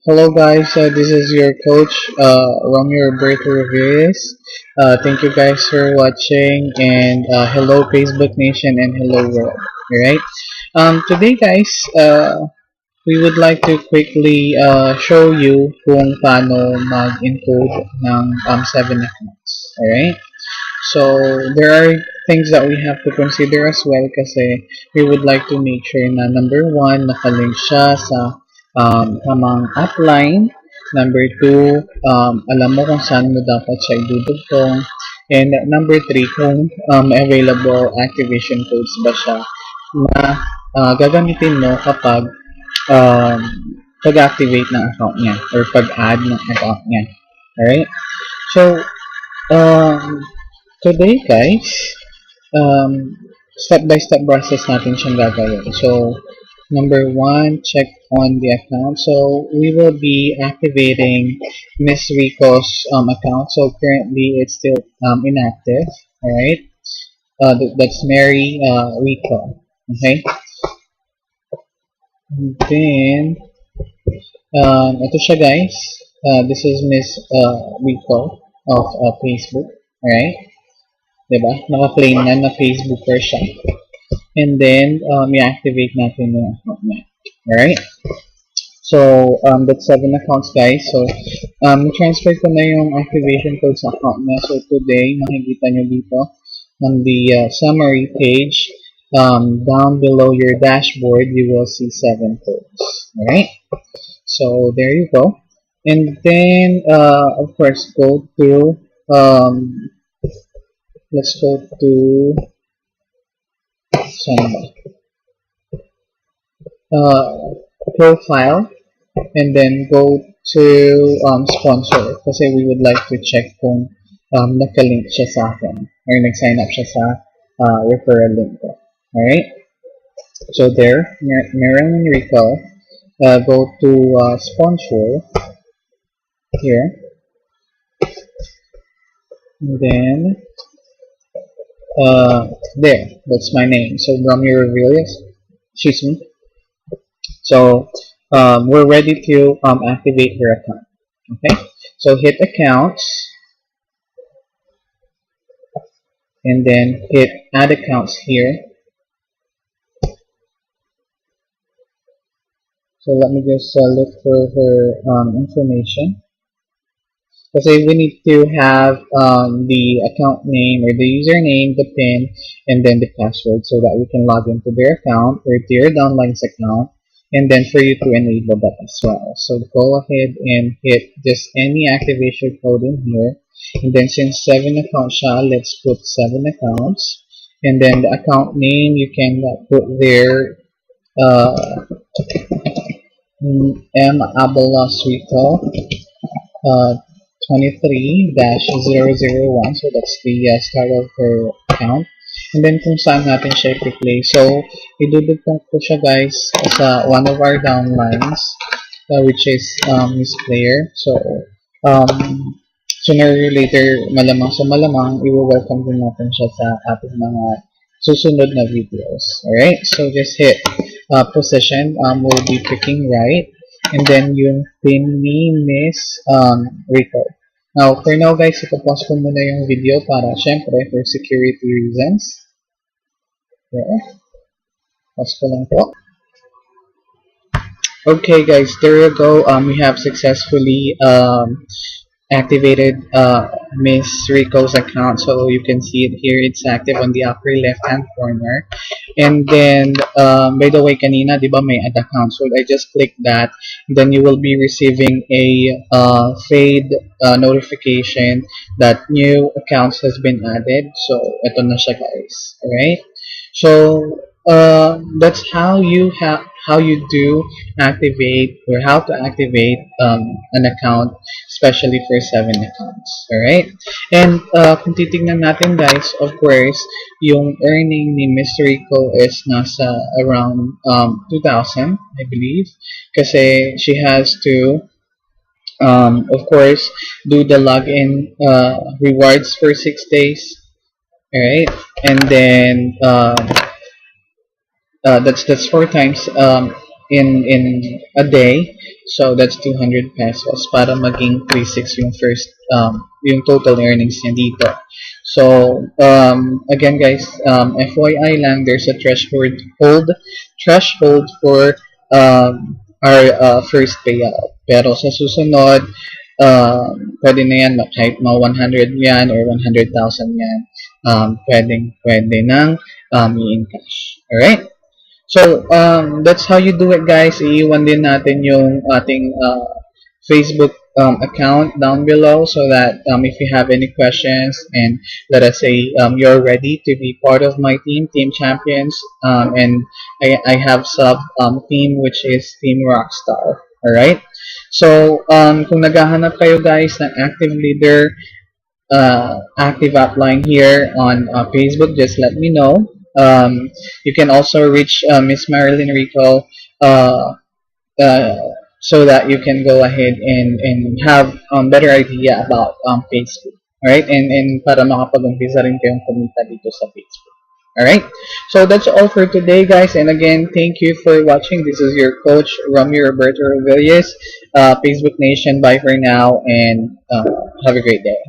Hello guys, this is your coach, Romeo Roberto Rovillos. Thank you guys for watching, and hello Facebook Nation and hello world. Alright, today guys, we would like to quickly show you kung paano mag-encode ng 7 accounts. Alright, so there are things that we have to consider as well kasi we would like to make sure na number 1, nakalink siya sa tamang upline. Number 2, alam mo kung saan mo dapat siya idudugtong. And number 3, kung available activation codes ba siya na gagamitin mo kapag um, pag-activate ng account niya or pag-add ng account niya. Alright? So, today guys, step-by-step process natin siyang gagawin. So, number 1, check on the account. So, we will be activating Miss Rico's account. So, currently, it's still inactive. Alright? That's Mary Rico. Okay? And then, ito siya guys. This is Miss Rico of Facebook. Alright? Diba? Naka-claim na Facebooker siya. And then, i-activate natin yung account niya. Alright? So, that's 7 accounts guys. So, transfer ko na yung activation code sa account niya. So, today, makikita nyo dito on the summary page, down below your dashboard, you will see 7 codes. Alright? So, there you go. And then, of course, go to, let's go to profile, and then go to sponsor kasi we would like to check kung nakalink siya sa akin or nag-sign up siya sa referral link ko. Alright? So there, Marilyn Rico, go to sponsor here, and then there, that's my name. So Romeo Rovillos, excuse me. So we're ready to activate your account. Okay, so hit accounts, and then hit add accounts here. So let me just look for her information. Kasi we need to have the account name or the username, the PIN, and then the password so that we can log into their account or to your downline's account, and then for you to enable that as well. So go ahead and hit just any activation code in here, and then since 7 accounts siya, let's put 7 accounts, and then the account name you can put there M. Abelos Rico 23-001, so that's the start of her account. And then kung saan natin siya i-play. So, idudugtong ko siya guys sa one of our downlines, which is Miss Player. So, sooner or later, malamang sa malamang, i-welcome din natin siya sa ating mga susunod na videos. Alright? So, just hit position. We'll be picking right. And then yung pin name is Rico. Now, for now guys, ipapause ko muna yung video para syempre for security reasons. There. Pause ko lang po. Okay guys, there you go. We have successfully activated Miss Rico's account. So you can see it here. It's active on the upper left hand corner. And then, by the way, kanina, di ba may add account? So I just click that. Then you will be receiving a fade notification that new accounts has been added. So ito na siya guys. Alright? So that's how you do activate, or how to activate an account, especially for 7 accounts. Alright? And kung titignan natin guys, of course, yung earning ni Miss Rico is nasa around 2,000, I believe, kasi she has to of course do the login rewards for 6 days. Alright? And then that's 4 times in a day. So that's 200 pesos para maging 3.6 yung first yung total earnings niya dito. So again guys, FYI lang, there's a threshold for our first payout. Pero sa susunod, pwede na yan kahit mga 100 yan or 100,000 yan, pwede nang i-encash. Alright? So, that's how you do it, guys. Iiwan din natin yung ating Facebook account down below so that if you have any questions and let us say you're ready to be part of my team champions, and I have sub team which is Team Rockstar. Alright? So, kung naghahanap kayo guys ng active leader, active upline here on Facebook, just let me know. You can also reach Miss Marilyn Rico so that you can go ahead and have better idea about Facebook. Alright? And para makapag-umpisa rin kayong kumita dito sa Facebook. Alright? So that's all for today, guys. And again, thank you for watching. This is your coach, Romeo Roberto Rovillos. Facebook Nation, bye for now, and have a great day.